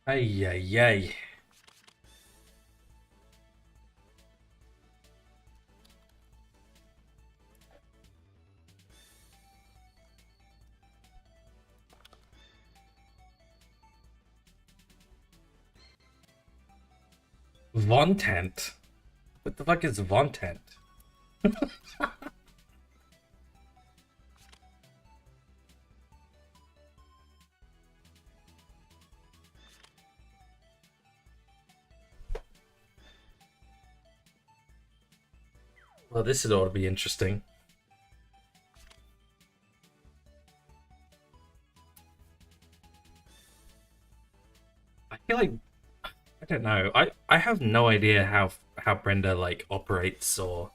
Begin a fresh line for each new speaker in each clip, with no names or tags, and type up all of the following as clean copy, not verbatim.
Ay, ay, ay. Vontent? What the fuck is Vontent? Well, this is ought to be interesting. I feel like I don't know. I have no idea how Brenda like operates or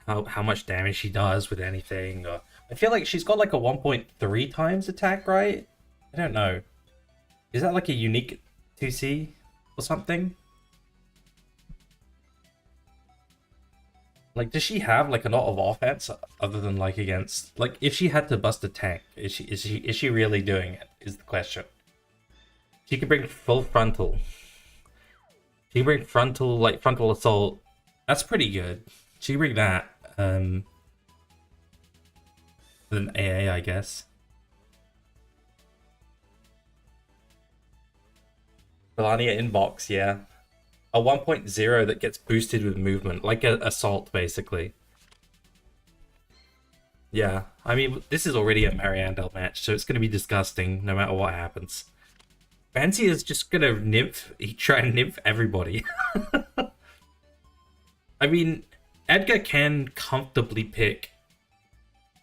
how much damage she does with anything. Or I feel like she's got like a 1.3 times attack, right? I don't know. Is that like a unique 2C or something? Like, does she have like a lot of offense other than like against like if she had to bust a tank, is she really doing it? Is the question. She could bring full frontal. She can bring frontal like frontal assault. That's pretty good. She can bring that. Then AA, I guess. Melania inbox, yeah. A 1.0 that gets boosted with movement, like a assault, basically. Yeah, I mean, this is already a Mariandel match, so it's going to be disgusting no matter what happens. Fancy is just going to try and nymph everybody. I mean, Edgar can comfortably pick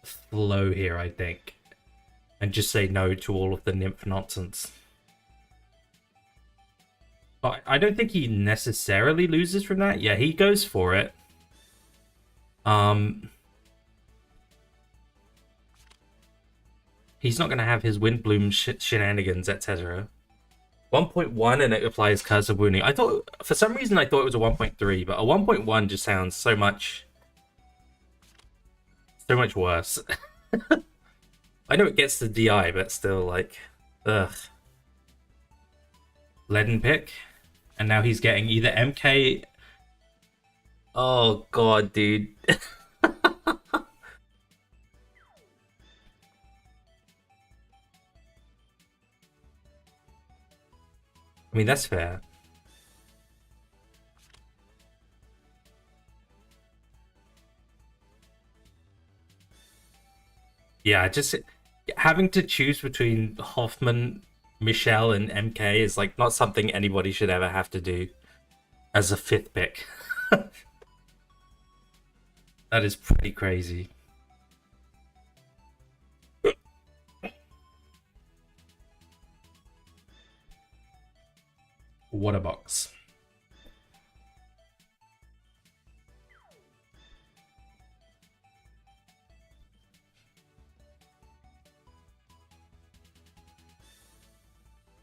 Flow here, I think, and just say no to all of the nymph nonsense. But I don't think he necessarily loses from that. Yeah, he goes for it. Um, he's not going to have his Windbloom shenanigans, etc. 1.1 and it applies Curse of Wounding. I thought, for some reason, I thought it was a 1.3, but a 1.1 just sounds so much worse. I know it gets the DI, but still, like, ugh. Leaden pick, and now he's getting either MK. Oh god, dude. I mean, that's fair. Yeah, just having to choose between Hoffman, Michelle, and MK is like not something anybody should ever have to do as a fifth pick. That is pretty crazy. What a box.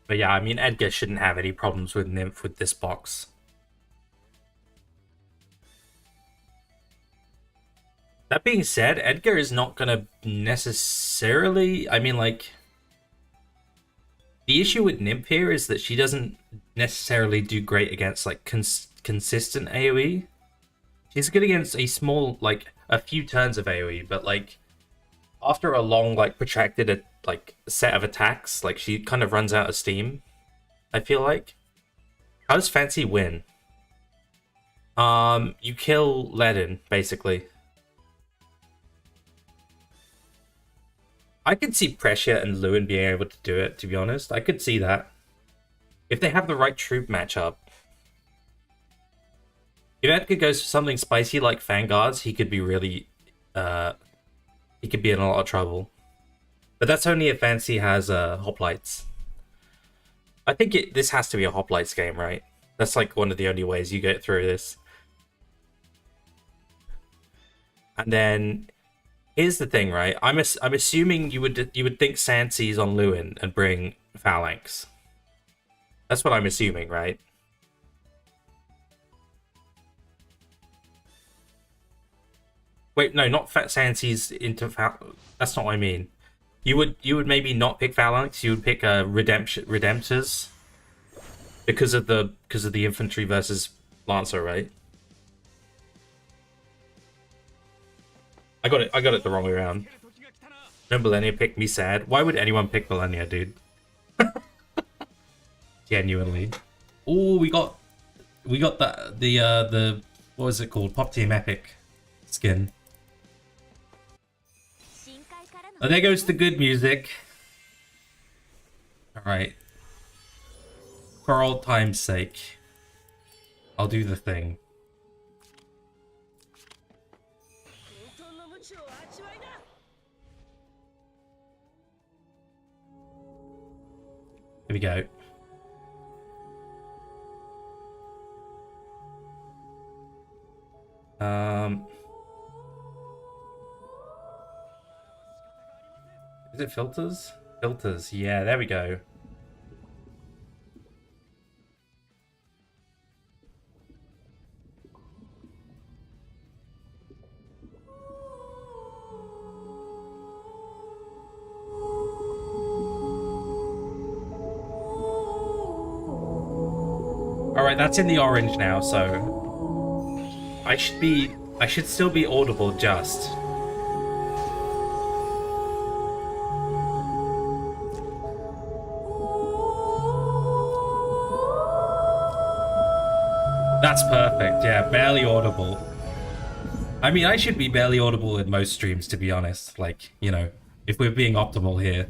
But yeah, I mean, Edgar shouldn't have any problems with Nymph with this box. That being said, Edgar is not gonna necessarily. I mean, like, the issue with Nymph here is that she doesn't necessarily do great against like consistent AoE. She's good against a small, like, a few turns of AoE, but like after a long, like, protracted like set of attacks, like she kind of runs out of steam. I feel like. How does Fancy win? You kill Leaden, basically. I could see Pressure and Lewin being able to do it, to be honest. I could see that. If they have the right troop matchup. If Edgar goes for something spicy like Vanguards, he could be really... he could be in a lot of trouble. But that's only if Fancy has Hoplites. I think this has to be a Hoplites game, right? That's like one of the only ways you get through this. And then here's the thing, right? I'm assuming you would think Sansi's on Lewin and bring Phalanx. That's what I'm assuming, right? Wait, no, not Sansi's into that's not what I mean. You would maybe not pick Phalanx. You would pick Redemptors. because of the infantry versus Lancer, right? I got it the wrong way around. No, Millennia picked me sad. Why would anyone pick Millennia, dude? Genuinely. Oh, we got the what was it called? Pop Team Epic skin. Oh, there goes the good music. Alright. For old time's sake, I'll do the thing. Here we go. Is it filters? Filters, yeah, there we go. Alright, that's in the orange now, so I should still be audible just. That's perfect, yeah, barely audible. I mean, I should be barely audible in most streams, to be honest. Like, you know, if we're being optimal here.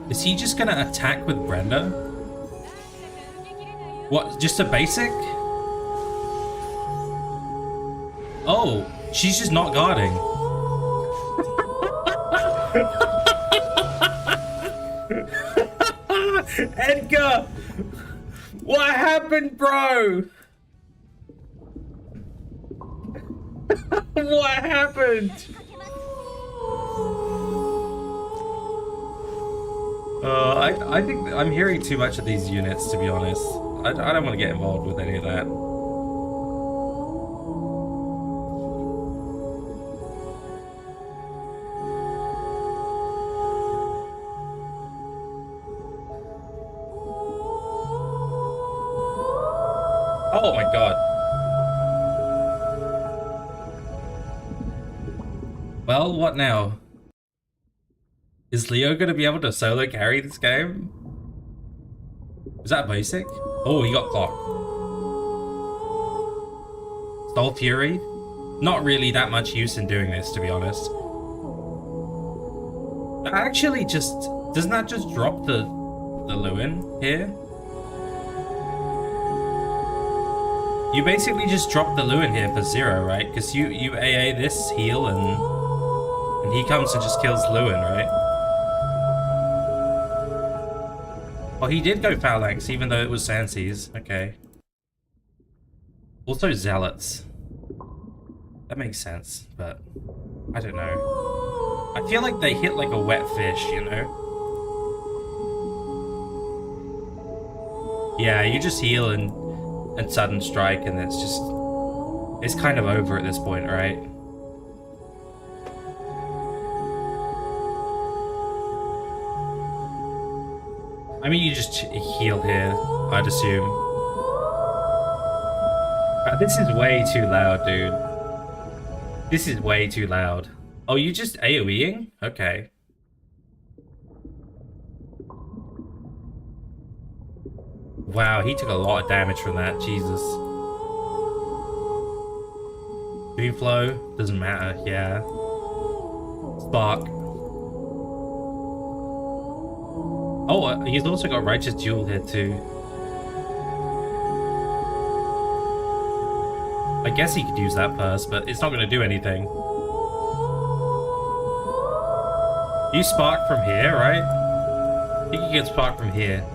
Is he just gonna attack with Brenda? What, just a basic? Oh, she's just not guarding. Edgar! What happened, bro? What happened? I think I'm hearing too much of these units, to be honest. I don't want to get involved with any of that. Oh my god. Well, what now? Is Leo gonna be able to solo carry this game? Is that basic? Oh, he got clock. Soul Fury? Not really that much use in doing this, to be honest. Actually, doesn't that just drop the Lewin here? You basically just drop the Lewin here for 0, right? Because you AA this heal and he comes and just kills Lewin, right? Oh, he did go Phalanx, even though it was Sanseas. Okay. Also Zealots. That makes sense, but I don't know. I feel like they hit like a wet fish, you know? Yeah, you just heal and sudden strike, and it's kind of over at this point, right? I mean, you just heal here, I'd assume. This is way too loud, dude. This is way too loud. Oh, you just AoEing? Okay. Wow, he took a lot of damage from that, Jesus. Dream Flow? Doesn't matter, yeah. Spark. Oh, he's also got Righteous Duel here too. I guess he could use that first, but it's not going to do anything. You spark from here, right? I think you can spark from here.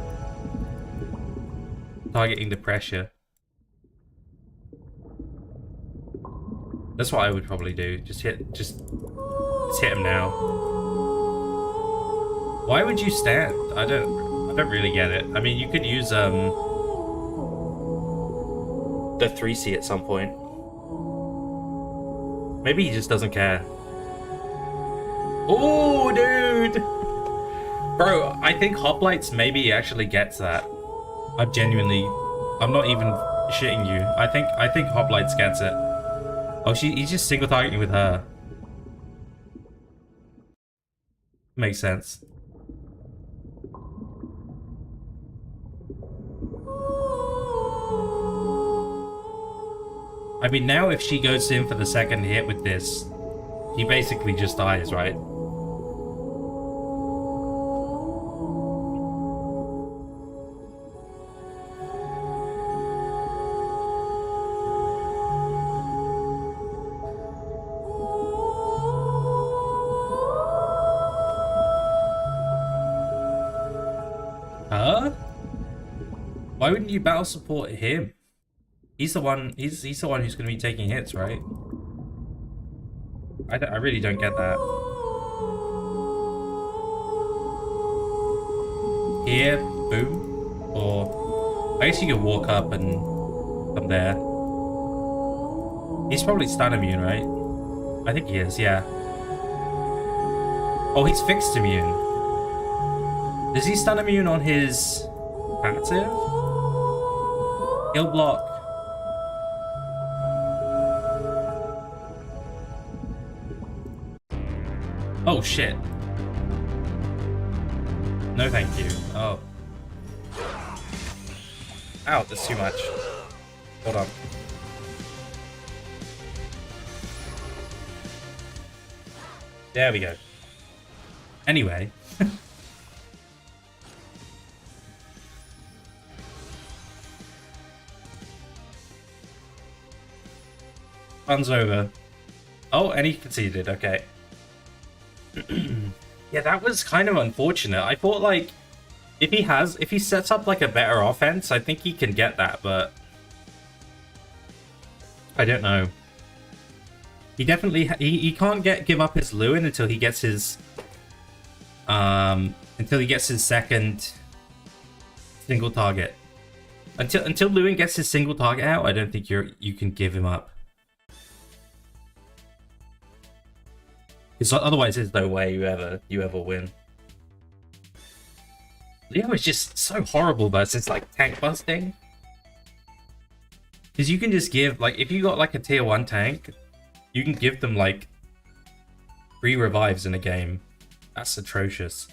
Targeting the pressure. That's what I would probably do. Just hit him now. Why would you stand? I don't really get it. I mean, you could use the 3C at some point. Maybe he just doesn't care. Oh, dude! Bro, I think Hoplites maybe actually gets that. I'm not even shitting you. I think Hoplites gets it. Oh, he's just single targeting with her. Makes sense. I mean, now if she goes in for the second hit with this, he basically just dies, right? Huh? Why wouldn't you battle support him? He's the one. He's the one who's going to be taking hits, right? I really don't get that. Here, boom, or I guess you can walk up and come there. He's probably stun immune, right? I think he is. Yeah. Oh, he's fixed immune. Does he stun immune on his passive? He'll block. Oh shit. No thank you. Oh. Ow, that's too much. Hold on. There we go. Anyway. Fun's over. Oh, and he conceded, okay. Yeah, that was kind of unfortunate. I thought, like, if he sets up, like, a better offense, I think he can get that, but I don't know. He definitely, he can't give up his Lewin until he gets his, second single target. Until Lewin gets his single target out, I don't think you can give him up. Because otherwise, there's no way you ever win. Leo is just so horrible versus like tank busting. Because you can just give, like, if you got like a tier 1 tank, you can give them like 3 revives in a game. That's atrocious.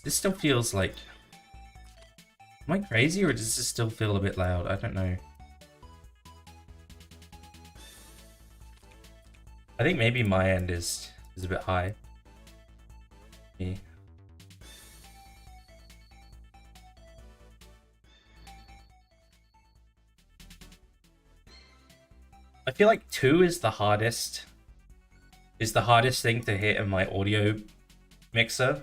This still feels like... Am I crazy, or does this still feel a bit loud? I don't know. I think maybe my end is a bit high. Yeah. I feel like 2 is the hardest. Is the hardest thing to hit in my audio mixer.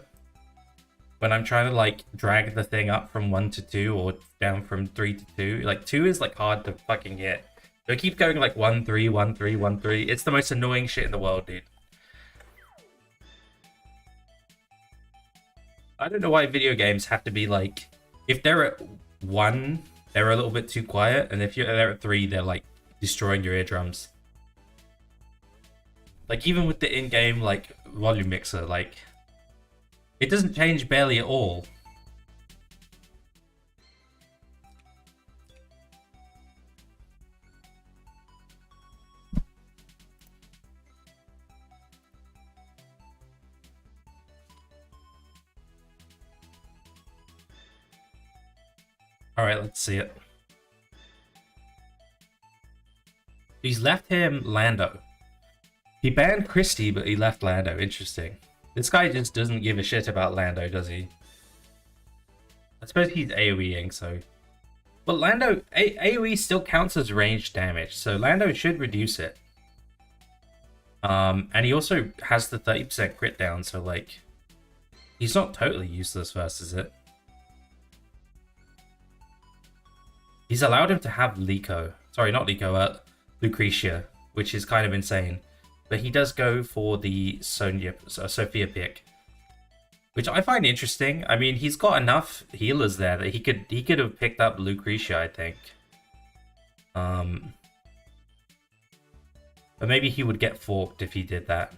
When I'm trying to like drag the thing up from 1 to 2 or down from 3 to 2, like 2 is like hard to fucking hit. So I keep going like 1 3 1 3 1 3. It's the most annoying shit in the world, dude. I don't know why video games have to be like, if they're at 1, they're a little bit too quiet, and if they're at 3, they're like destroying your eardrums. Like even with the in-game like volume mixer, like it doesn't change barely at all. All right, let's see it. He's left him Lando. He banned Christie, but he left Lando. Interesting. This guy just doesn't give a shit about Lando, does he? I suppose he's AoEing, so... But Lando, AoE still counts as ranged damage, so Lando should reduce it. And he also has the 30% crit down, so like... He's not totally useless versus it. He's allowed him to have Liko. Sorry, not Liko, Lucretia, which is kind of insane. but he does go for the Sophia pick, which I find interesting. I mean, he's got enough healers there that he could have picked up Lucretia, I think. But maybe he would get forked if he did that.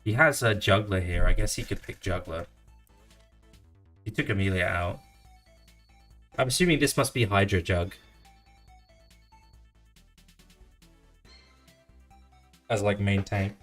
He has a Juggler here. I guess he could pick Juggler. He took Amelia out. I'm assuming this must be Hydra Jug. As like main tank.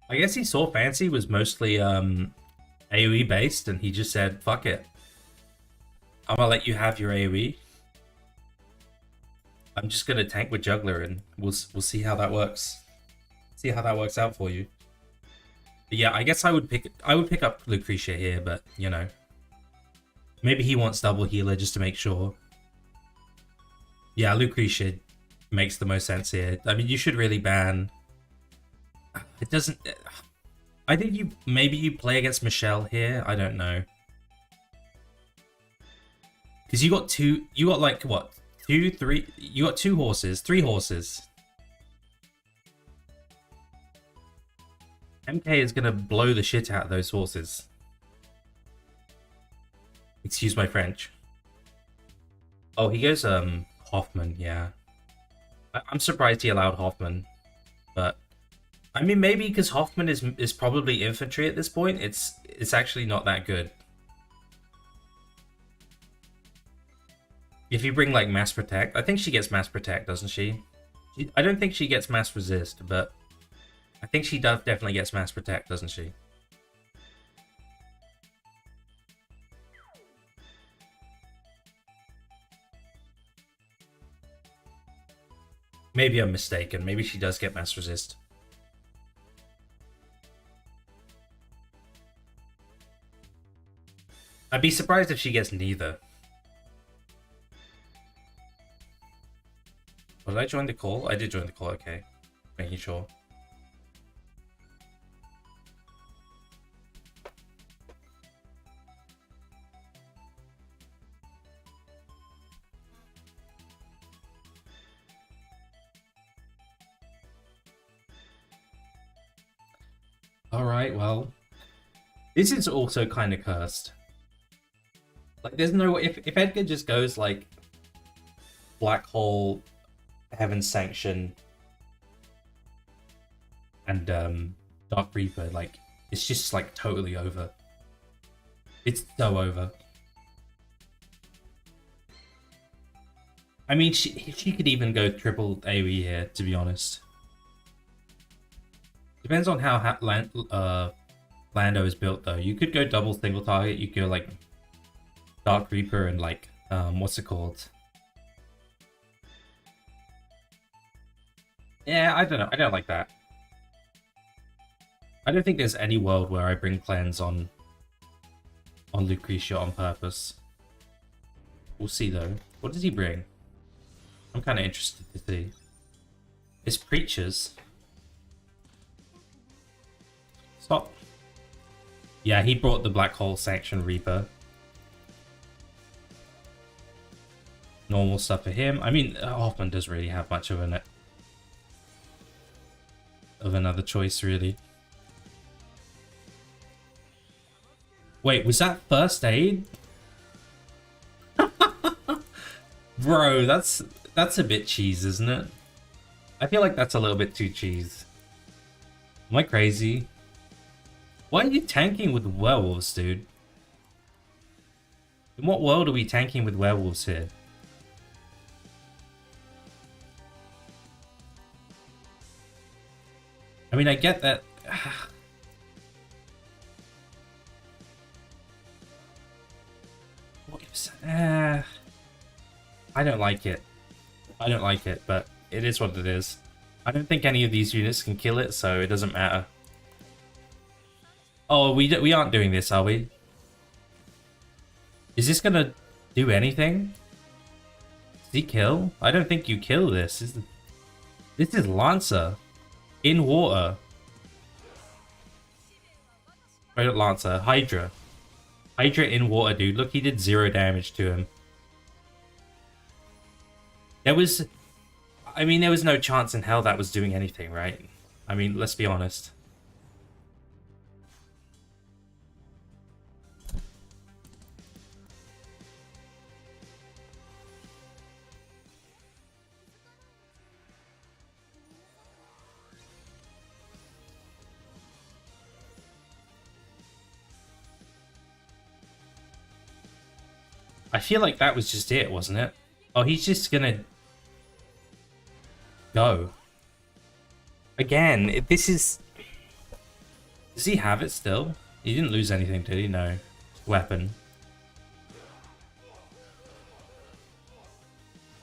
I guess he saw Fancy was mostly AoE based, and he just said, fuck it. I'm gonna let you have your AoE. I'm just gonna tank with Juggler, and we'll see how that works. See how that works out for you. But yeah, I guess I would pick up Lucretia here, but you know, maybe he wants double healer just to make sure. Yeah, Lucretia makes the most sense here. I mean, you should really ban. It doesn't. I think maybe you play against Michelle here. I don't know, because you got like what, 2, 3? You got 2 horses, 3 horses. MK is gonna blow the shit out of those horses. Excuse my French. Oh, he goes Hoffman. Yeah, I'm surprised he allowed Hoffman, but. I mean, maybe because Hoffman is probably infantry at this point. It's actually not that good. If you bring like mass protect, I think she gets mass protect, doesn't she? I don't think she gets mass resist, but I think she definitely gets mass protect, doesn't she? Maybe I'm mistaken. Maybe she does get mass resist. I'd be surprised if she gets neither. Oh, did I join the call? I did join the call, okay. Making sure. Alright, well. This is also kind of cursed. Like, there's no... If Edgar just goes, like... Black Hole... Heaven's Sanction... And, Dark Reaper, like... It's just, like, totally over. It's so over. I mean, she could even go triple AoE here, to be honest. Depends on how Lando is built, though. You could go double single target. You could go, like... Dark Reaper and like, what's it called? Yeah, I don't know. I don't like that. I don't think there's any world where I bring cleanse on Lucretia on purpose. We'll see though. What does he bring? I'm kind of interested to see. It's Preachers. Stop. Yeah, he brought the Black Hole Sanction Reaper. Normal stuff for him. I mean, Hoffman doesn't really have much of another choice, really. Wait, was that first aid? Bro, that's a bit cheese, isn't it? I feel like that's a little bit too cheese. Am I crazy? Why are you tanking with werewolves, dude? In what world are we tanking with werewolves here? I mean, I get that. I don't like it. I don't like it, but it is what it is. I don't think any of these units can kill it, so it doesn't matter. Oh, we aren't doing this, are we? Is this gonna do anything? he kill? I don't think you kill this. This is Lancer in water. Or not Lancer, Hydra. Hydra in water, dude. Look, he did 0 damage to him. There was no chance in hell that was doing anything, right? I mean, let's be honest. I feel like that was just it, wasn't it? Oh, he's just gonna go. Again, this is... Does he have it still? He didn't lose anything, did he? No. Weapon.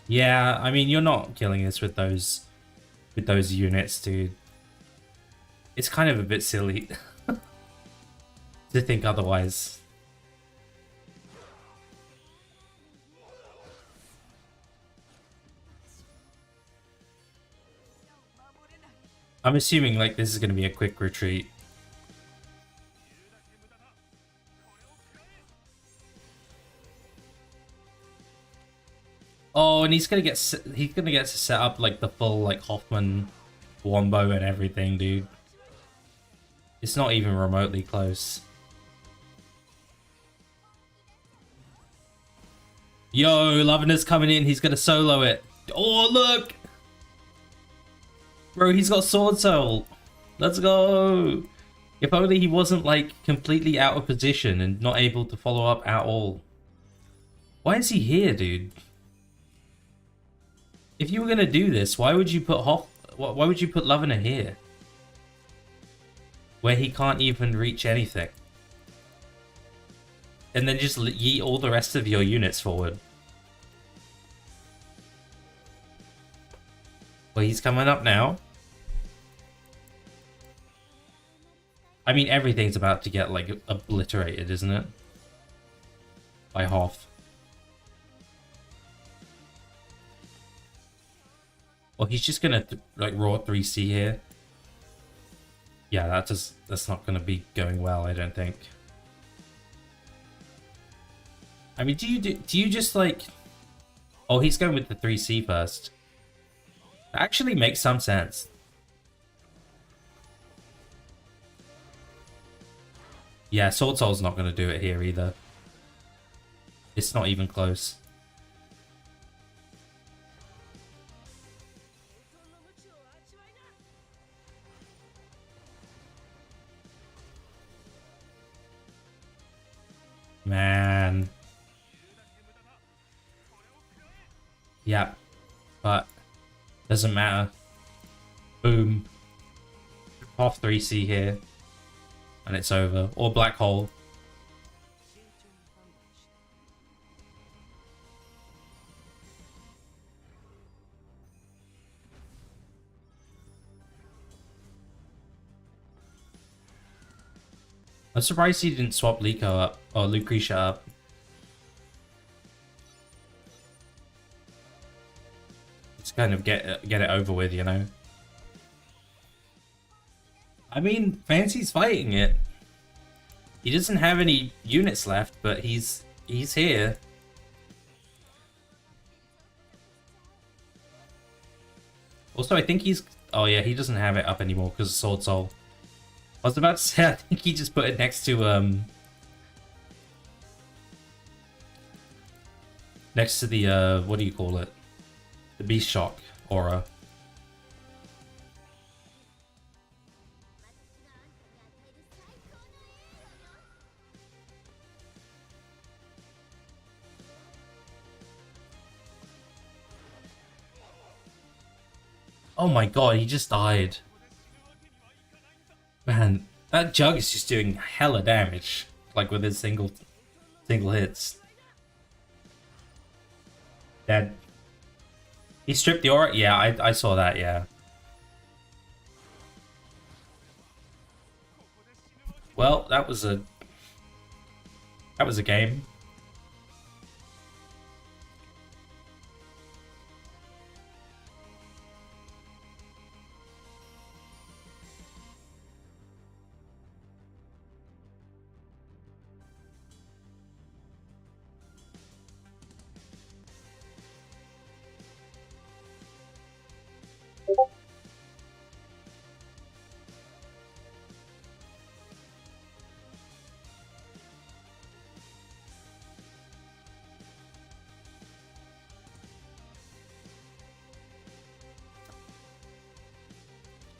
Yeah, I mean, you're not killing this with those units, dude. It's kind of a bit silly to think otherwise. I'm assuming like this is going to be a quick retreat. Oh, and he's gonna get to set up like the full like Hoffman wombo and everything, dude. It's not even remotely close. Yo, Lavina's coming in. He's gonna solo it. Oh, look! Bro, he's got Sword Soul. Let's go! If only he wasn't, like, completely out of position and not able to follow up at all. Why is he here, dude? If you were gonna do this, why would you put why would you put Lavina here? Where he can't even reach anything. And then just yeet all the rest of your units forward. Well, he's coming up now. I mean, everything's about to get, like, obliterated, isn't it? By Hoff. Well, he's just gonna, like, raw 3C here. Yeah, that's not gonna be going well, I don't think. I mean, do you just, like... Oh, he's going with the 3C first. That actually makes some sense. Yeah, Sword Soul's not going to do it here either. It's not even close. Man. Yeah. But doesn't matter. Boom. Half 3C here. And it's over. Or Black Hole. I'm surprised he didn't swap Liko up. Or Lucretia up. Just kind of get it over with, you know? I mean, Fancy's fighting it. He doesn't have any units left, but he's here. Also, I think he's... Oh yeah, he doesn't have it up anymore because of Sword Soul. I was about to say, I think he just put it next to, next to the, what do you call it? The Beast Shock aura. Oh my god, he just died. Man, that Jug is just doing hella damage. Like with his single hits. Dead. He stripped the aura? Yeah, I saw that, yeah. Well, that was a game.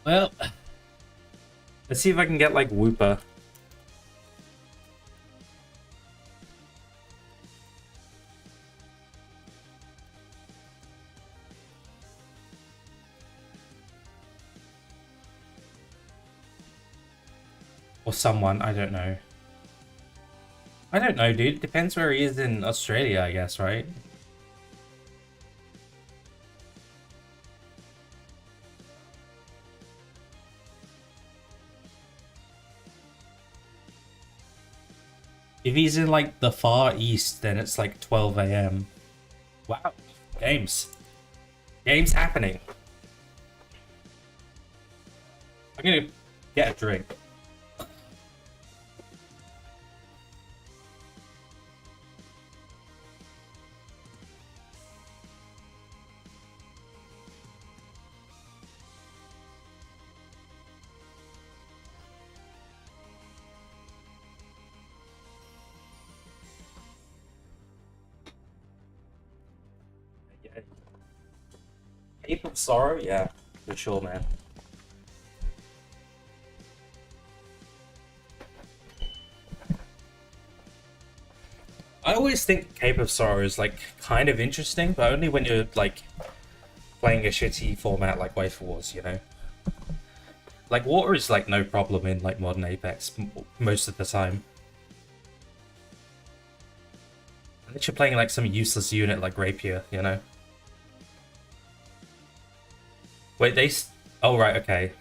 Well, let's see if I can get like Wooper. Or someone, I don't know. I don't know, dude. Depends where he is in Australia, I guess, right? If he's in like the far east, then it's like 12 a.m. Wow. Games. Games happening. I'm gonna get a drink. Yeah. Cape of Sorrow? Yeah, for sure, man. I always think Cape of Sorrow is like kind of interesting, but only when you're like playing a shitty format like Wave Wars, you know? Like water is like no problem in like modern Apex most of the time. Unless you're playing like some useless unit like Rapier, you know? Wait, oh, right, okay.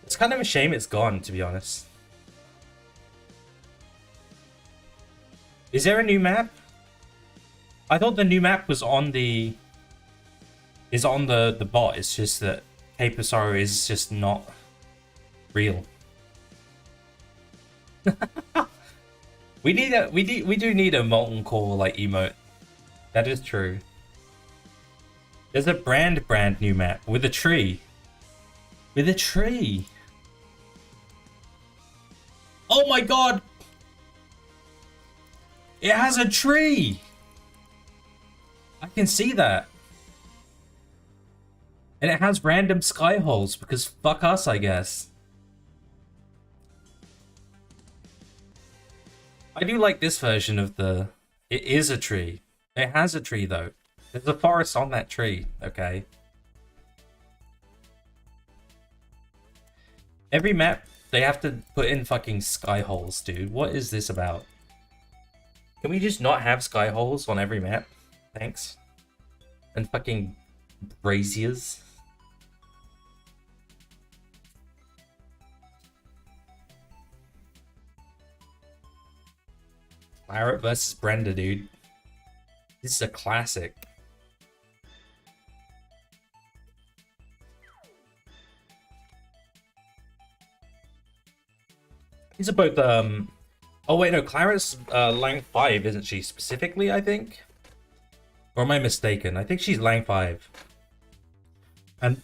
It's kind of a shame it's gone, to be honest. Is there a new map? I thought the new map was on the... is on the bot. It's just that Cape of Sorrow is just not real. We do need a molten core like emote. That is true. There's a brand new map with a tree. With a tree. Oh my god! It has a tree! I can see that. And it has random sky holes because fuck us, I guess. I do like this version of the... It is a tree. It has a tree though. There's a forest on that tree, okay? Every map, they have to put in fucking sky holes, dude. What is this about? Can we just not have sky holes on every map? Thanks. And fucking braziers. Claret versus Brenda, dude. This is a classic. These are both, oh wait, no, Claret's Lang 5, isn't she, specifically, I think? Or am I mistaken? I think she's Lang 5. And,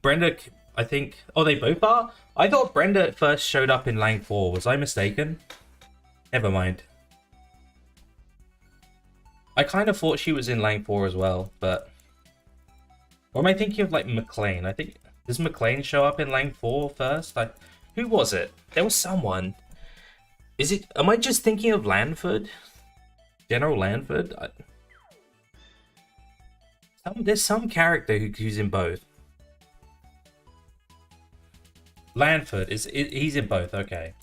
Brenda, I think... Oh, they both are? I thought Brenda first showed up in Lang 4. Was I mistaken? Never mind. I kind of thought she was in Lang 4 as well, but... Or am I thinking of, like, McLean? I think... Does McLean show up in Lang 4 first? Who was it? There was someone. Is it... Am I just thinking of Lanford? General Lanford? There's some character who's in both. Lanford, he's in both, okay.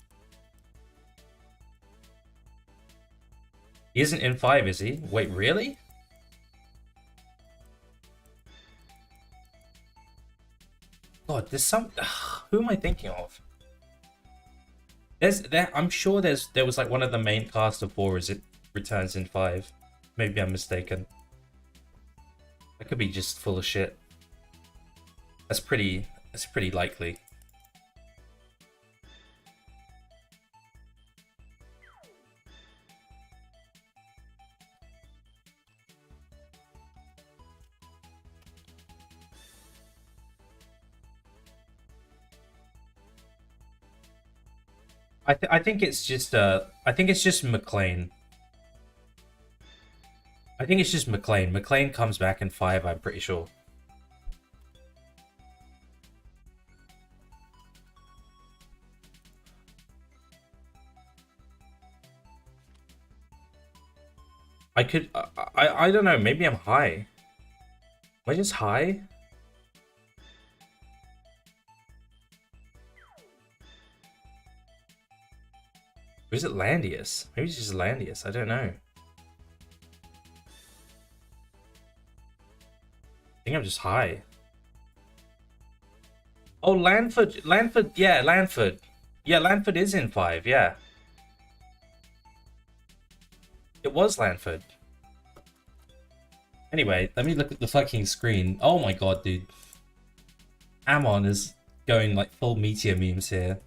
He isn't in 5, is he? Wait, really? God, there's some... Who am I thinking of? I'm sure there was like one of the main cast of 4 as it returns in 5. Maybe I'm mistaken. I could be just full of shit. That's pretty likely. I think it's just I think it's just McLean. I think it's just McLean. McLean comes back in 5, I'm pretty sure. I could I don't know, maybe I'm high. Am I just high? Or is it Landius? Maybe it's just Landius, I don't know. I think I'm just high. Oh, Lanford, yeah, Lanford. Yeah, Lanford is in 5, yeah. It was Lanford. Anyway, let me look at the fucking screen. Oh my god, dude. Amon is going like full meteor memes here.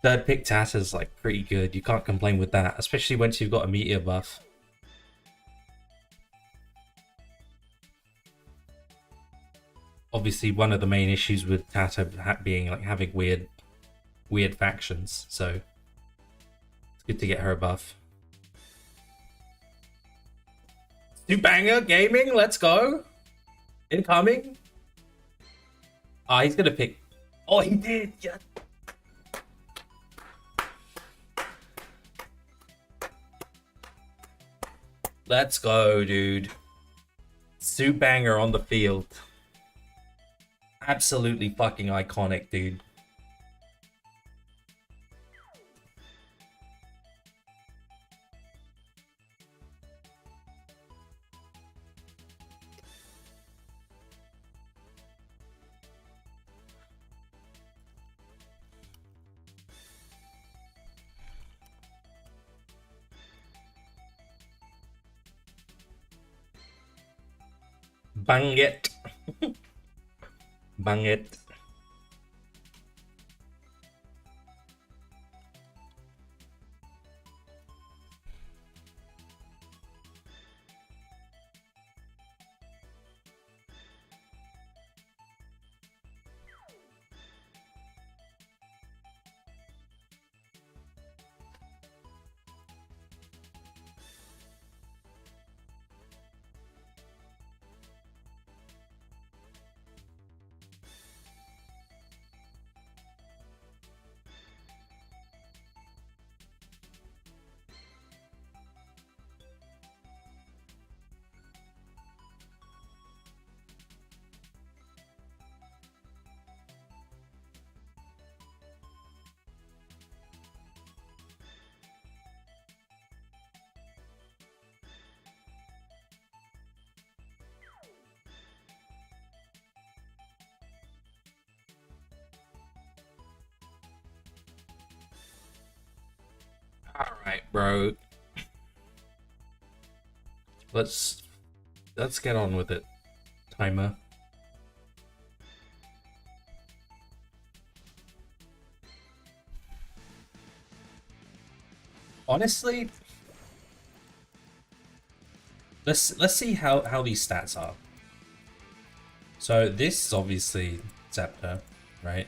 Third pick Tata's like pretty good. You can't complain with that, especially once you've got a meteor buff. Obviously, one of the main issues with Tata being like having weird factions, so it's good to get her a buff. Banger Gaming, let's go. Incoming. Ah, he's gonna pick. Oh, he did. Yeah. Let's go, dude. Banger on the field. Absolutely fucking iconic, dude. Bang it. Bang it. Alright, bro. Let's get on with it. Timer. Honestly, let's see how these stats are. So this is obviously Scepter, right?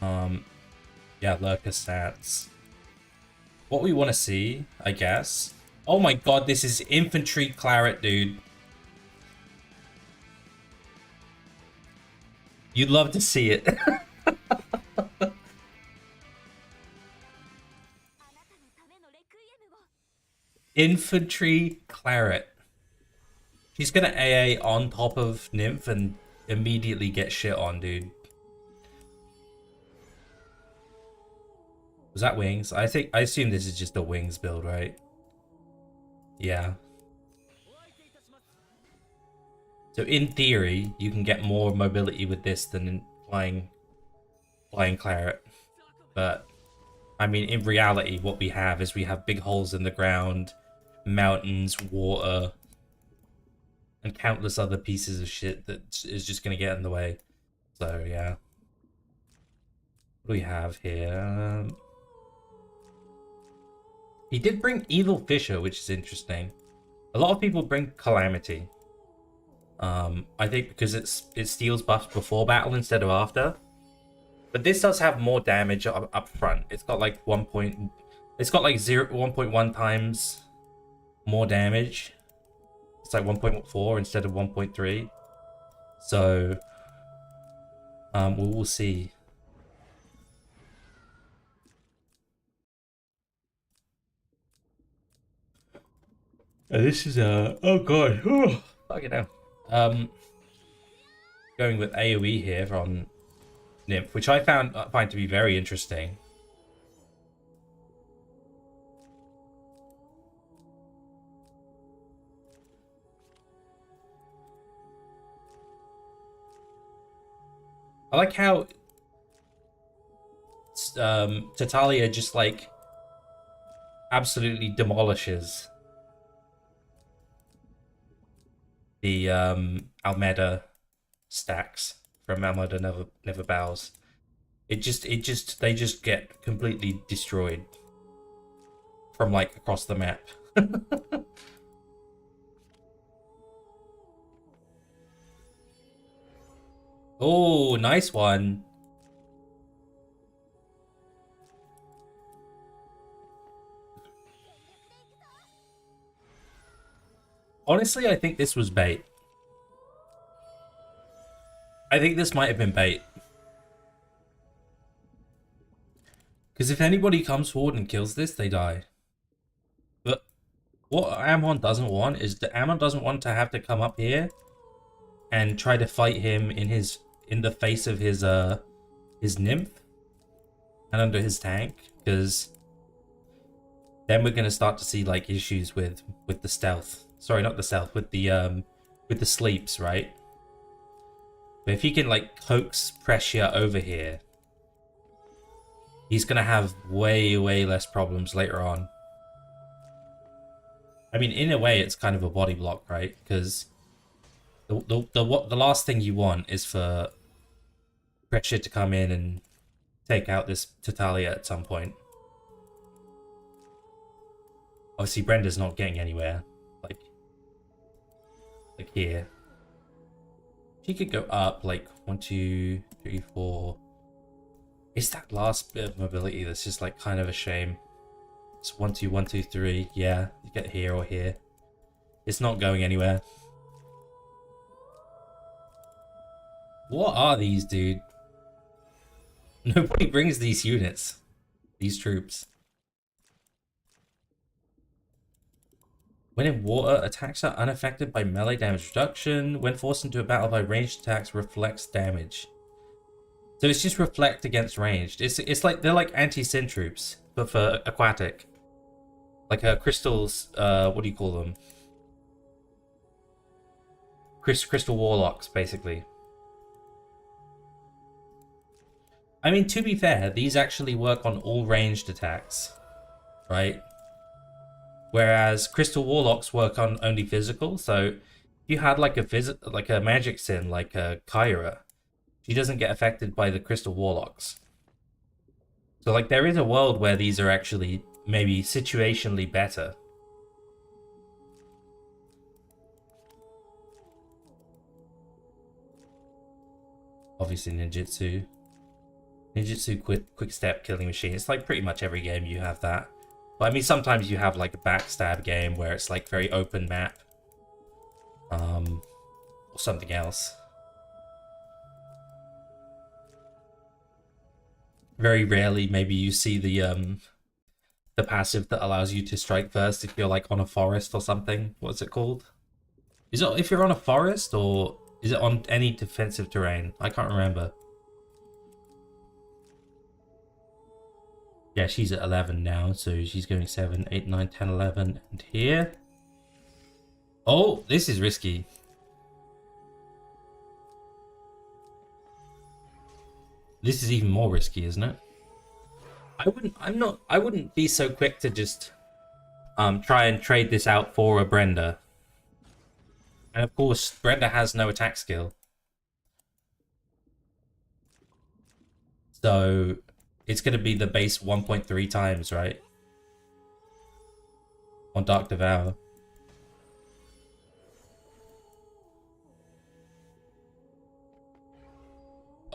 Yeah, Lurker stats. What we want to see, I guess. Oh my god, this is infantry claret, dude. You'd love to see it. Infantry claret. She's gonna AA on top of Nymph and immediately get shit on, dude. Was that wings? I assume this is just a wings build, right? Yeah. So in theory, you can get more mobility with this than in flying claret. But I mean, in reality, what we have is we have big holes in the ground, mountains, water, and countless other pieces of shit that is just gonna get in the way. So yeah. What do we have here? He did bring Evil Fisher, which is interesting. A lot of people bring Calamity. I think because it steals buffs before battle instead of after. But this does have more damage up front. It's got like 1.1 times more damage. It's like 1.4 instead of 1.3. So we will see. This is oh god. Fuck it now. Going with AoE here on Nymph, which I find to be very interesting. I like how Tatalia just like absolutely demolishes the Almeda stacks from Almeda Never Bows. They just get completely destroyed from like across the map. Oh, nice one. Honestly, I think this was bait. I think this might have been bait. Because if anybody comes forward and kills this, they die. But what Amon doesn't want is that Amon doesn't want to have to come up here and try to fight him in the face of his nymph and under his tank, because then we're gonna start to see like issues with the stealth. Sorry, not the stealth, with the sleeps, right? But if he can like coax pressure over here, he's gonna have way less problems later on. I mean, in a way, it's kind of a body block, right? Because the last thing you want is for pressure to come in and take out this Tatalia at some point. Obviously, Brenda's not getting anywhere. Like here. She could go up like 1, 2, 3, 4. It's that last bit of mobility that's just like kind of a shame. It's 1, 2, 1, 2, 3. Yeah, you get here or here. It's not going anywhere. What are these, dude? Nobody brings these units. These troops. When in water, attacks are unaffected by melee damage reduction. When forced into a battle by ranged attacks, reflects damage. So it's just reflect against ranged. It's like they're like anti-sin troops, but for aquatic. Like crystals, what do you call them? Crystal warlocks, basically. I mean, to be fair, these actually work on all ranged attacks, right? Whereas Crystal Warlocks work on only physical. So if you had like a magic sin like Kyra, she doesn't get affected by the Crystal Warlocks. So like there is a world where these are actually maybe situationally better. Obviously ninjutsu. Ninjutsu quick step killing machine. It's like pretty much every game you have that. But I mean, sometimes you have like a backstab game where it's like very open map, or something else. Very rarely, maybe you see the passive that allows you to strike first if you're like on a forest or something. What's it called? Is it if you're on a forest, or is it on any defensive terrain? I can't remember. Yeah, she's at 11 now, so she's going 7, 8, 9, 10, 11, and here. Oh, this is risky. This is even more risky, isn't it? I wouldn't be so quick to just try and trade this out for a Brenda. And of course, Brenda has no attack skill. So it's going to be the base 1.3 times, right? On Dark Devour.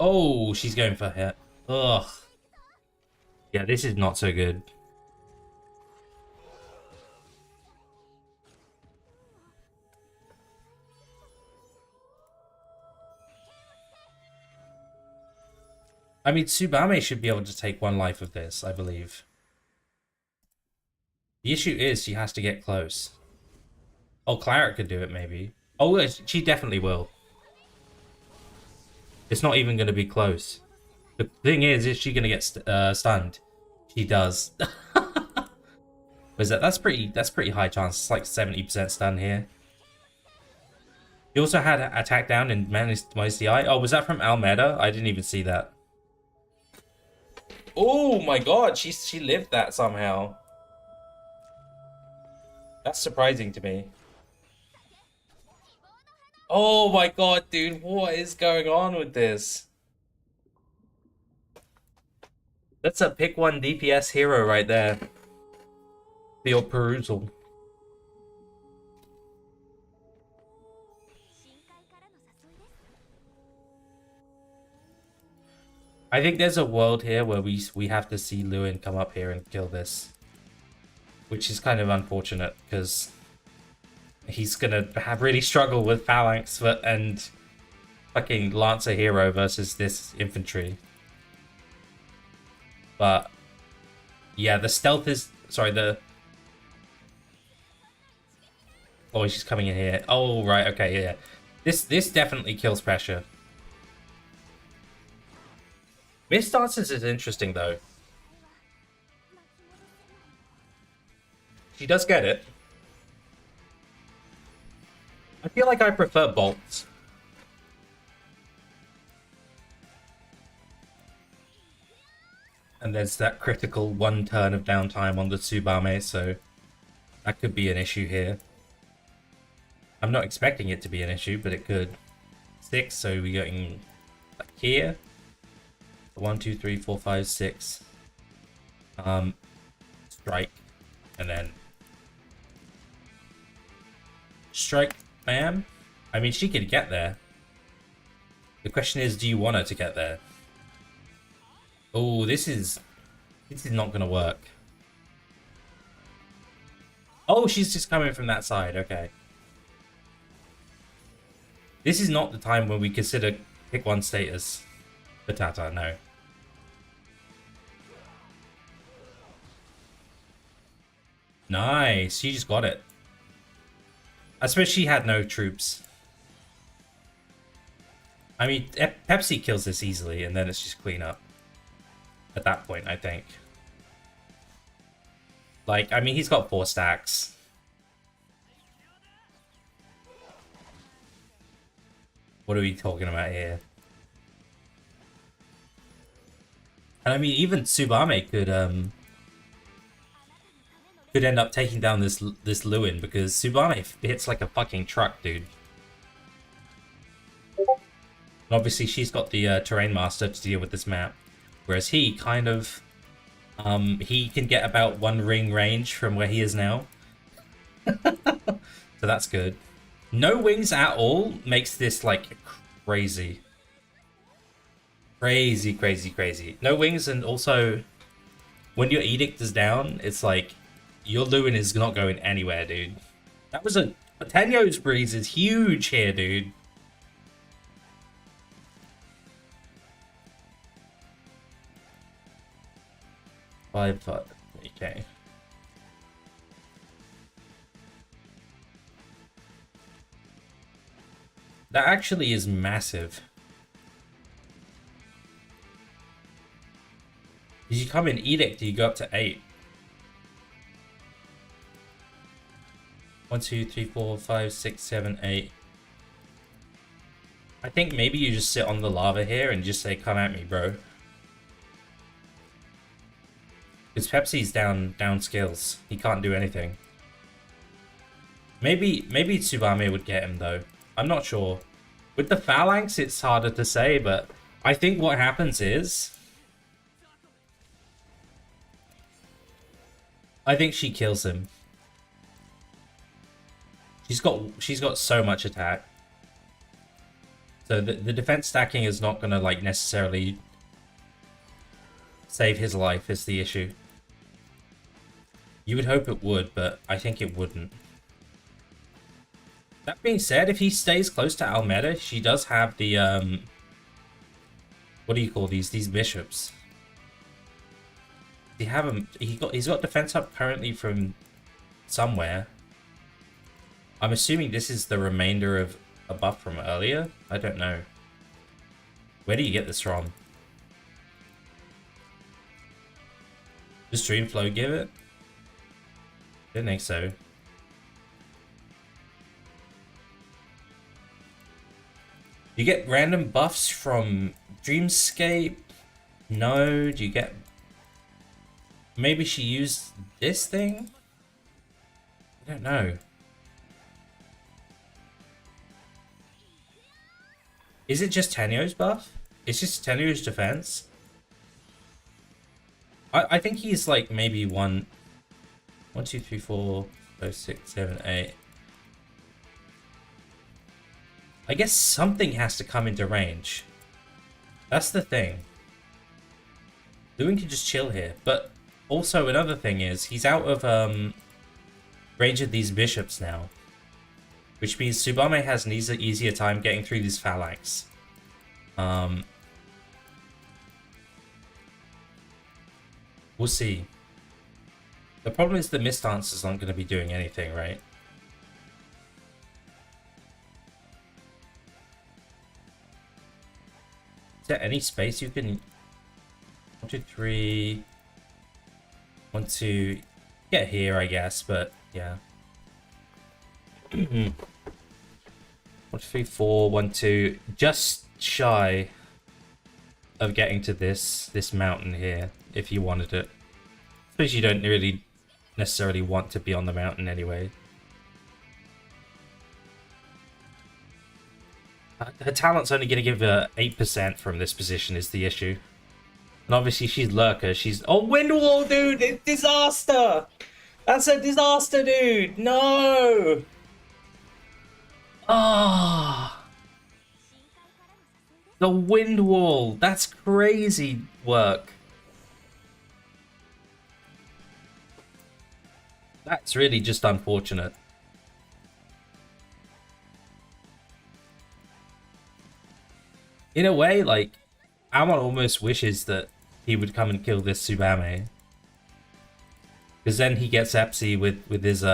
Oh, she's going for hit. Ugh. Yeah, this is not so good. I mean, Tsubame should be able to take one life of this, I believe. The issue is she has to get close. Oh, Claret could do it, maybe. Oh, she definitely will. It's not even going to be close. The thing is she going to get stunned? She does. Was that? That's pretty high chance. It's like 70% stun here. He also had attack down and managed the eye. Oh, was that from Almeida? I didn't even see that. Oh my god, she lived that somehow. That's surprising to me. Oh my god, dude, what is going on with this? That's a pick one DPS hero right there. For your perusal. I think there's a world here where we have to see Lewin come up here and kill this. Which is kind of unfortunate, because he's gonna have really struggle with Phalanx and fucking Lancer hero versus this infantry. But yeah, the stealth is oh, she's coming in here. Oh right, okay, yeah. This definitely kills pressure. Mist Dances is interesting though. She does get it. I feel like I prefer bolts. And there's that critical one turn of downtime on the Tsubame, so that could be an issue here. I'm not expecting it to be an issue, but it could. 6, so we're getting like here. 1, 2, 3, 4, 5, 6. Strike. And then strike, bam. I mean, she could get there. The question is, do you want her to get there? Oh, this is not gonna work. Oh, she's just coming from that side. Okay. This is not the time when we consider pick one status for Tata. No. Nice. She just got it. I suppose she had no troops. I mean, Pepsi kills this easily, and then it's just clean up. At that point, I think. Like, I mean, he's got 4 stacks. What are we talking about here? And I mean, even Tsubame could end up taking down this Lewin, because Tsubame hits like a fucking truck, dude. And obviously, she's got the Terrain Master to deal with this map. Whereas he kind of, he can get about 1 ring range from where he is now. So that's good. No wings at all makes this, like, crazy. Crazy, crazy, crazy. No wings, and also, when your Edict is down, it's like, your Lewin is not going anywhere, dude. That was a Tenyo's Breeze is huge here, dude. Five, okay. That actually is massive. Did you come in Edict, you go up to 8. 1, 2, 3, 4, 5, 6, 7, 8. I think maybe you just sit on the lava here and just say, come at me, bro. Because Pepsi's down skills. He can't do anything. Maybe Tsubame would get him though. I'm not sure. With the Phalanx, it's harder to say, but I think what happens is, I think she kills him. She's got so much attack. So the defense stacking is not gonna like necessarily save his life is the issue. You would hope it would, but I think it wouldn't. That being said, if he stays close to Almeda, she does have the what do you call these? These bishops. He have him. He's got defense up currently from somewhere. I'm assuming this is the remainder of a buff from earlier. I don't know. Where do you get this from? Does Streamflow give it? Didn't think so. You get random buffs from Dreamscape? No. Do you get... Maybe she used this thing? I don't know. Is it just Tenyo's buff? It's just Tenyo's defense? I think he's like maybe 1, 2, 3, 4, 5, 6, 7, 8. I guess something has to come into range. That's the thing. Lewin can just chill here, but also another thing is he's out of range of these bishops now, which means Tsubame has an easier time getting through these phalanx. We'll see. The problem is the mist dancers aren't going to be doing anything, right? Is there any space you can... 1, 2, 3... 1, 2... Get here, I guess, but yeah. 1, 2, 3, 4, 1, 2... Just shy of getting to this mountain here, if you wanted it. I suppose you don't really necessarily want to be on the mountain anyway. Her talent's only going to give her 8% from this position is the issue. And obviously she's Lurker, she's... Oh, Windwall, dude! It's disaster! That's a disaster, dude! No! Ah! The Windwall! That's crazy work. That's really just unfortunate. In a way, like, Amon almost wishes that he would come and kill this Tsubame. Because then he gets Epsi with his,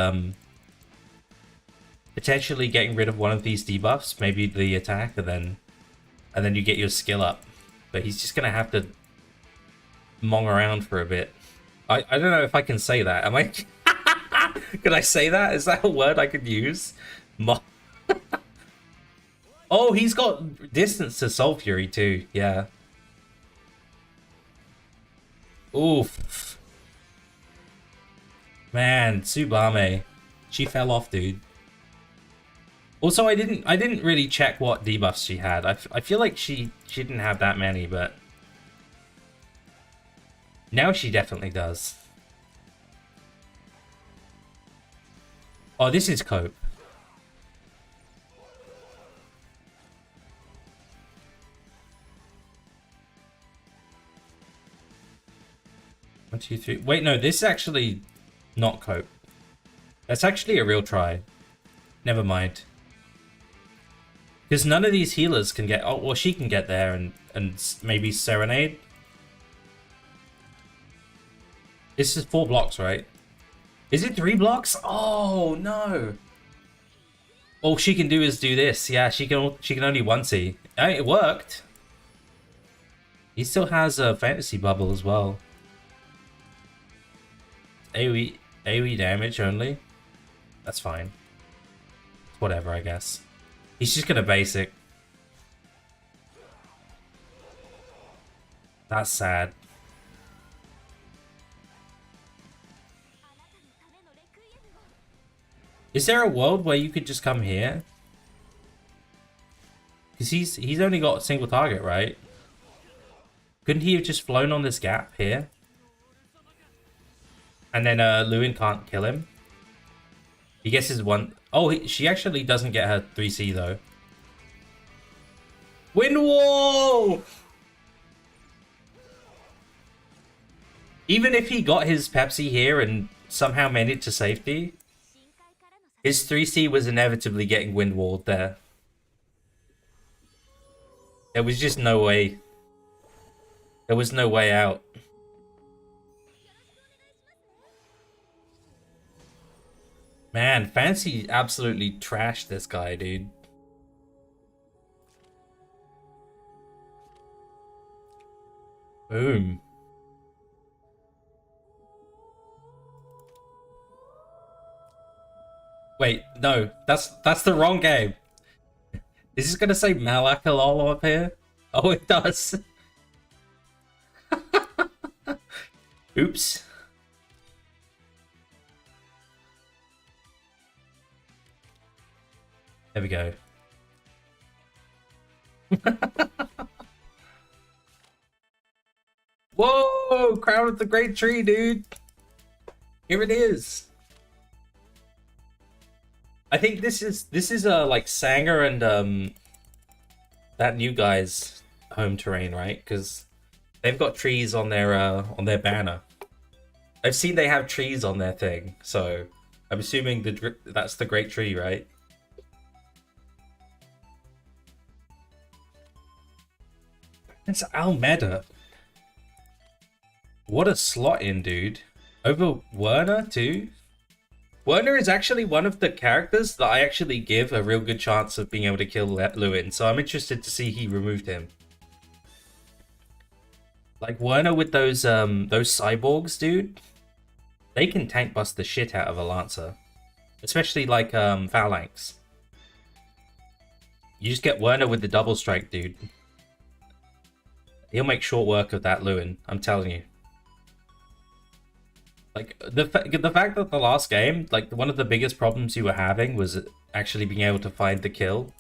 potentially getting rid of one of these debuffs, maybe the attack, and then you get your skill up. But he's just gonna have to mong around for a bit. I don't know if I can say that. Am I... Can I say that? Is that a word I could use? Oh, he's got distance to Soul Fury too. Yeah. Oof. Man, Tsubame. She fell off, dude. Also, I didn't really check what debuffs she had. I feel like she didn't have that many, but now she definitely does. Oh, this is Cope. One, two, three. Wait, no, this is actually not Cope. That's actually a real try. Never mind. Because none of these healers can get... Oh, well, she can get there and maybe Serenade. This is 4 blocks, right? Is it 3 blocks? Oh, no. All she can do is do this. Yeah, she can only 1C. It worked. He still has a fantasy bubble as well. AoE damage only. That's fine. Whatever, I guess. He's just gonna basic. That's sad. Is there a world where you could just come here? Because he's only got a single target, right? Couldn't he have just flown on this gap here? And then Lewin can't kill him. He gets his one... Oh, she actually doesn't get her 3C though. Wind wall! Even if he got his Pepsi here and somehow made it to safety, his 3C was inevitably getting wind walled there. There was just no way. There was no way out. Man, Fancy absolutely trashed this guy, dude. Boom. Wait, no, that's the wrong game. Is this gonna say Malakalol up here? Oh, it does. Oops. There we go. Whoa! Crown of the Great Tree, dude. Here it is. I think this is like Sanger and that new guy's home terrain, right? Because they've got trees on their banner. I've seen they have trees on their thing, so I'm assuming that's the Great Tree, right? It's Almeda. What a slot in, dude. Over Werner too. Werner is actually one of the characters that I actually give a real good chance of being able to kill Lewin, so I'm interested to see he removed him. Like Werner with those cyborgs, dude, they can tank bust the shit out of a Lancer, especially like Phalanx. You just get Werner with the double strike, dude. He'll make short work of that Lewin, I'm telling you. Like, the fact that the last game, like, one of the biggest problems you were having was actually being able to find the kill.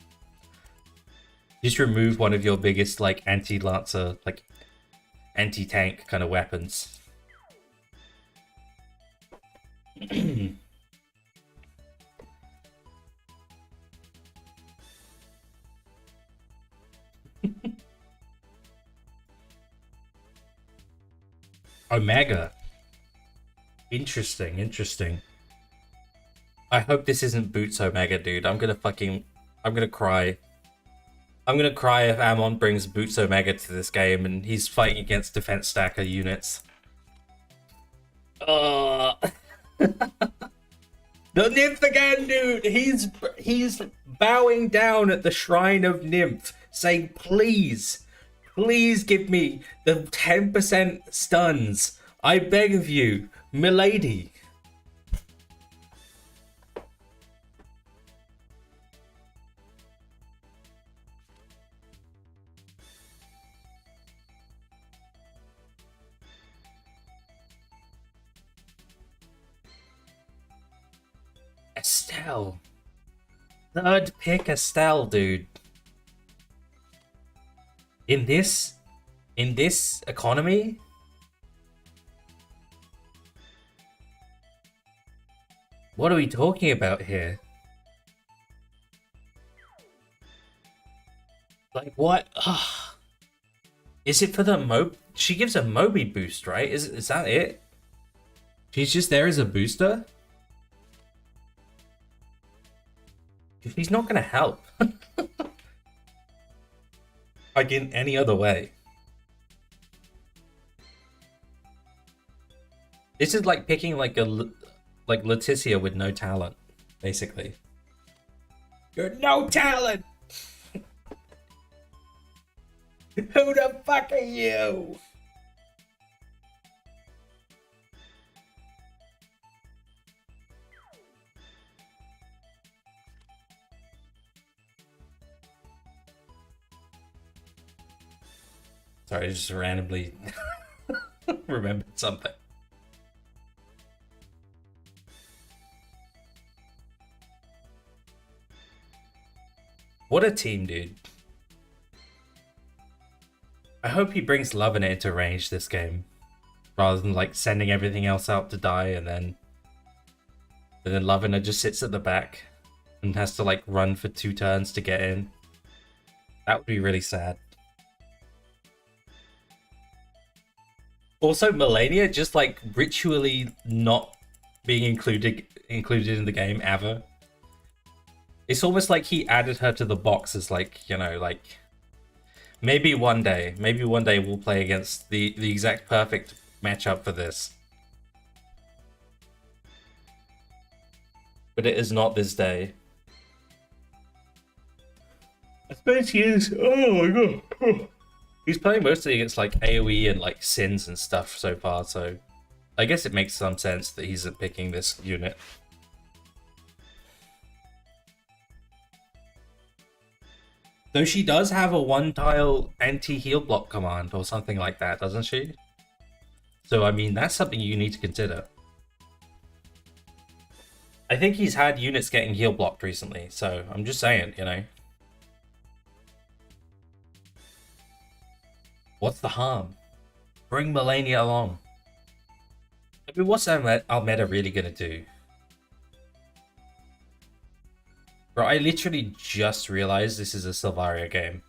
Just remove one of your biggest, like, anti-Lancer, like, anti-tank kind of weapons. Omega. Interesting. I hope this isn't Boots Omega, dude. I'm gonna cry. I'm gonna cry if Amon brings Boots Omega to this game and he's fighting against defense stacker units. The Nymph again, dude! He's bowing down at the shrine of Nymph, saying, please give me the 10% stuns. I beg of you. Milady. Estelle. Third pick Estelle, dude. In this economy? What are we talking about here? Like, what? Ugh. Is it for the Mob? She gives a Moby boost, right? Is that it? She's just there as a booster? She's not gonna help. Like in any other way. This is like picking like Leticia with no talent, basically. You're no talent! Who the fuck are you? Sorry, I just randomly remembered something. What a team, dude. I hope he brings Lovina into range this game, rather than like sending everything else out to die and then Lovina just sits at the back and has to like run for 2 turns to get in. That would be really sad. Also, Melania just like ritually not being included in the game ever. It's almost like he added her to the box as like, you know, like maybe one day we'll play against the exact perfect matchup for this. But it is not this day. I suppose he is. Oh my god. He's playing mostly against like AoE and like Sins and stuff so far, so I guess it makes some sense that he's picking this unit. Though she does have a one-tile anti-heal block command or something like that, doesn't she? So, I mean, that's something you need to consider. I think he's had units getting heal blocked recently, so I'm just saying, you know. What's the harm? Bring Melania along. I mean, what's Almeda really gonna do? Bro, I literally just realized this is a Sylvaria game.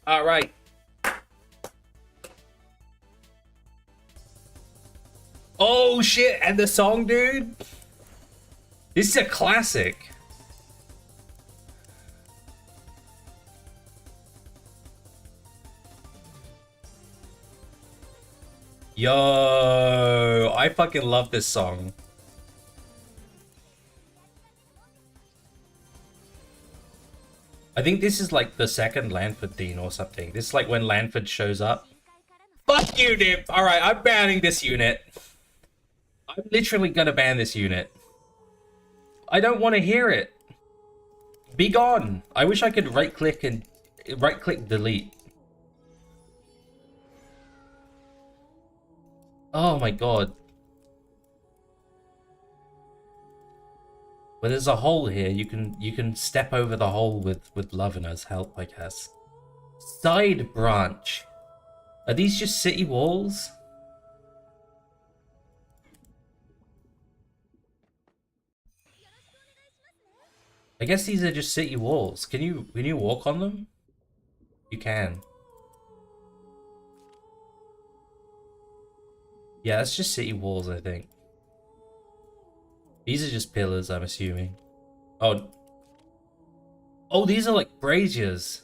All right. Oh shit, and the song, dude. This is a classic. Yo, I fucking love this song. I think this is like the second Lanford theme or something. This is like when Lanford shows up. Fuck you, Nip. Alright, I'm banning this unit. I'm literally gonna ban this unit. I don't want to hear it. Be gone. I wish I could right-click delete. Oh my god. Well, there's a hole here. You can step over the hole with Lovina's help, I guess. Side branch. Are these just city walls? I guess these are just city walls. Can you walk on them? You can. Yeah, that's just city walls, I think. These are just pillars, I'm assuming. Oh. Oh, these are like braziers.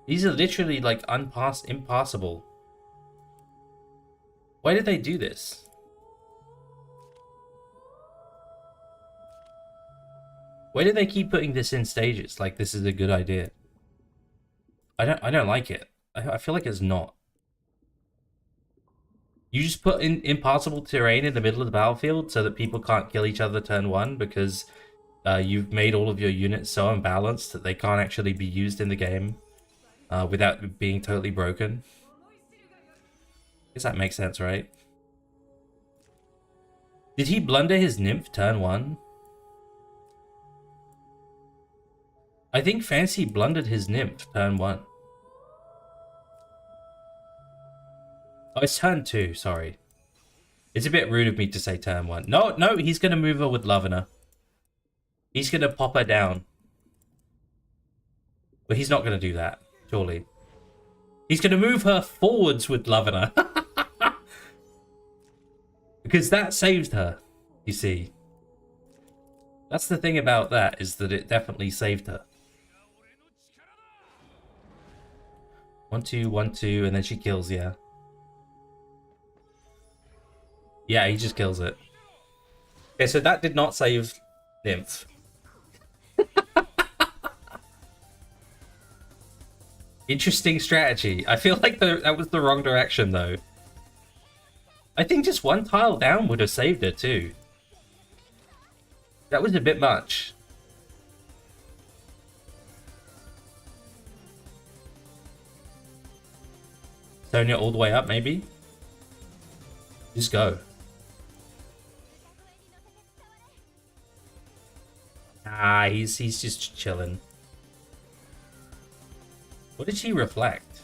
These are literally like impassable. Why did they do this? Why do they keep putting this in stages? Like this is a good idea. I don't like it. I feel like it's not. You just put in impassable terrain in the middle of the battlefield so that people can't kill each other turn one because you've made all of your units so unbalanced that they can't actually be used in the game without being totally broken. I guess that makes sense, right? Did he blunder his nymph turn one? I think Fancy blundered his nymph turn one. Oh, it's turn two, sorry. It's a bit rude of me to say turn one. No, he's going to move her with Lovina. He's going to pop her down. But he's not going to do that, surely. He's going to move her forwards with Lovina. Because that saved her, you see. That's the thing about that, is that it definitely saved her. 1-2, 1-2, and then she kills, yeah. Yeah, he just kills it. Okay, so that did not save Nymph. Interesting strategy. I feel like that was the wrong direction, though. I think just one tile down would have saved her, too. That was a bit much. Sonya all the way up, maybe? Just go. Ah, he's just chilling. What did she reflect?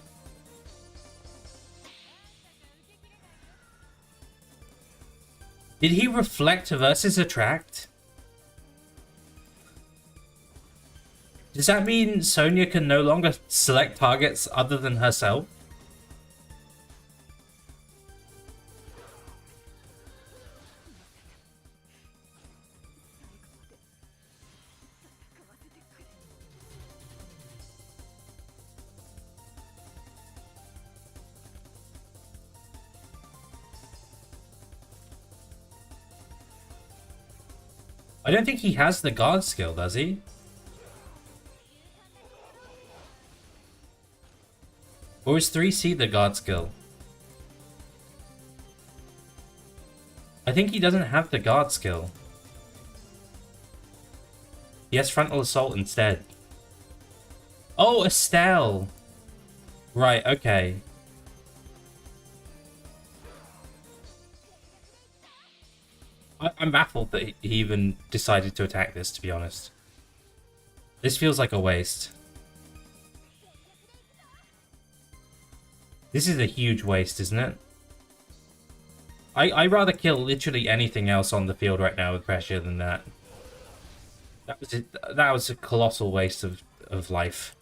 Did he reflect versus attract? Does that mean Sonya can no longer select targets other than herself? I don't think he has the guard skill, does he? Or is 3C the guard skill? I think he doesn't have the guard skill. He has frontal assault instead. Oh, Estelle! Right, okay. I'm baffled that he even decided to attack this, to be honest. This feels like a waste. This is a huge waste, isn't it? I'd rather kill literally anything else on the field right now with pressure than that. That was a colossal waste of life.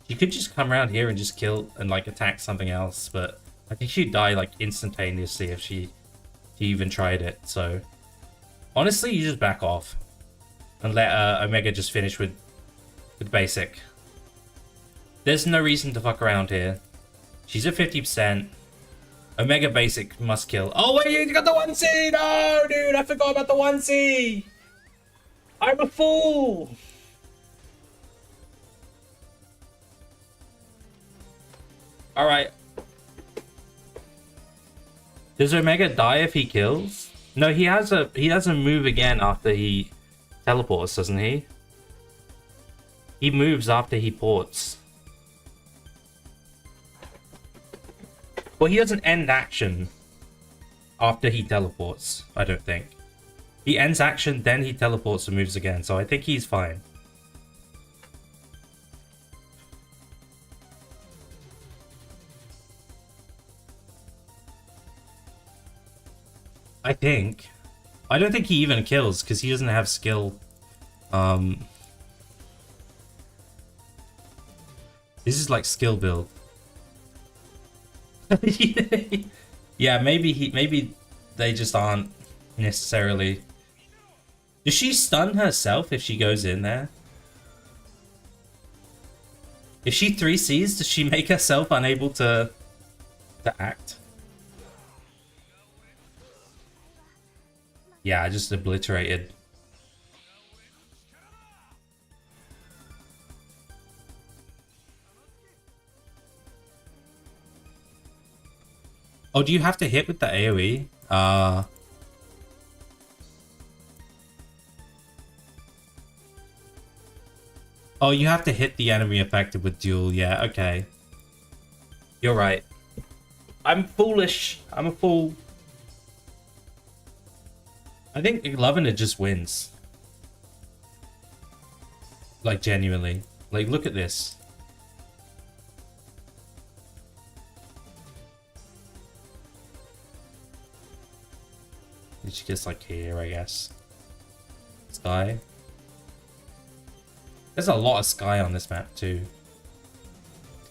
You could just come around here and just kill and like attack something else, but I think she'd die like instantaneously if she even tried it. So honestly, you just back off and let Omega just finish with basic. There's no reason to fuck around here. She's at 50%. Omega basic must kill. Oh wait, you got the 1C! No, dude, I forgot about the 1C! I'm a fool! Alright. Does Omega die if he kills? No, he has a move again after he teleports, doesn't he? He moves after he ports. Well, he doesn't end action after he teleports, I don't think. He ends action, then he teleports and moves again, so I think he's fine. I think. I don't think he even kills, because he doesn't have skill. This is like skill build. Yeah, maybe they just aren't necessarily. Does she stun herself if she goes in there? If she 3Cs, does she make herself unable to act? Yeah, I just obliterated. Oh, do you have to hit with the AoE? Oh, you have to hit the enemy affected with duel. Yeah, okay. You're right. I'm foolish. I'm a fool. I think Lavender just wins. Like, genuinely. Like, look at this. She gets like here, I guess. Sky. There's a lot of sky on this map too.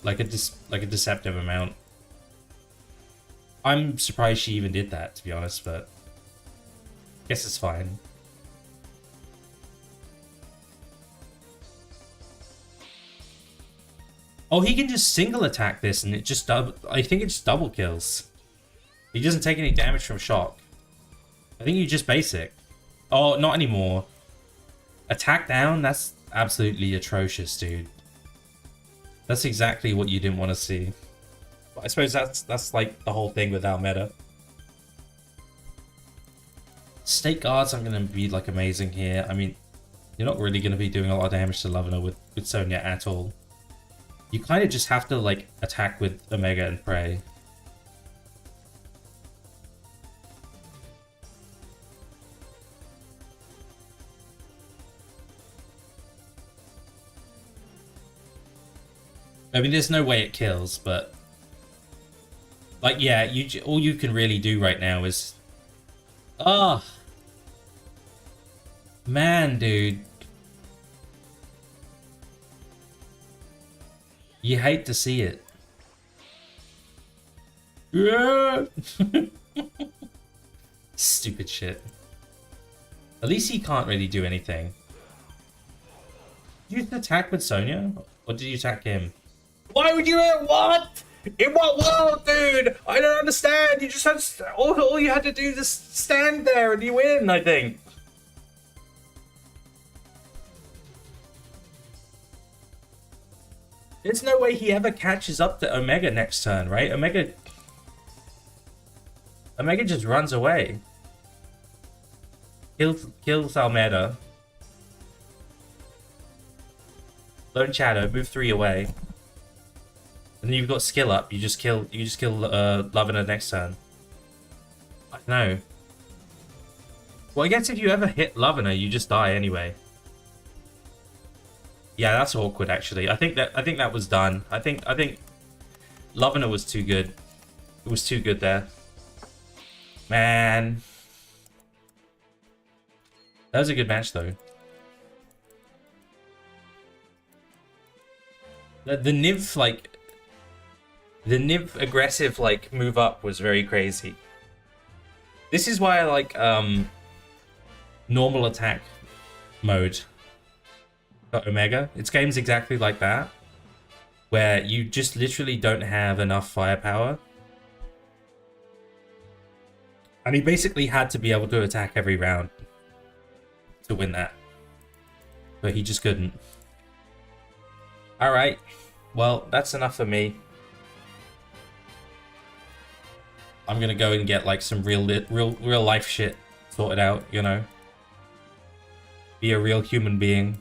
Like a deceptive amount. I'm surprised she even did that, to be honest, but I guess it's fine. Oh, he can just single attack this and it just I think it just double kills. He doesn't take any damage from shock. I think you just basic. Oh, not anymore. Attack down? That's absolutely atrocious, dude. That's exactly what you didn't want to see. But I suppose that's like the whole thing with our meta. State guards aren't going to be like amazing here. I mean, you're not really going to be doing a lot of damage to Lavender with Sonya at all. You kind of just have to like attack with Omega and pray. I mean, there's no way it kills, but like, yeah, all you can really do right now is, oh man, dude, you hate to see it. Yeah. Stupid shit. At least he can't really do anything. Did you attack with Sonya? Or did you attack him? Why would you... What? In what world, dude? I don't understand. You just had to, all you had to do is stand there and you win, I think. There's no way he ever catches up to Omega next turn, right? Omega just runs away. Kills Almeida. Lone Shadow, move 3 away. And then you've got skill up. You just kill Lavina next turn. I don't know. Well, I guess if you ever hit Lavina, you just die anyway. Yeah, that's awkward actually. I think that was done. I think Lavina was too good. It was too good there. Man. That was a good match though. The nymph, like, the nymph aggressive, like, move up was very crazy. This is why I like normal attack mode for Omega. It's games exactly like that, where you just literally don't have enough firepower. And he basically had to be able to attack every round to win that. But he just couldn't. Alright, well, that's enough for me. I'm gonna go and get like some real life shit sorted out, you know? Be a real human being.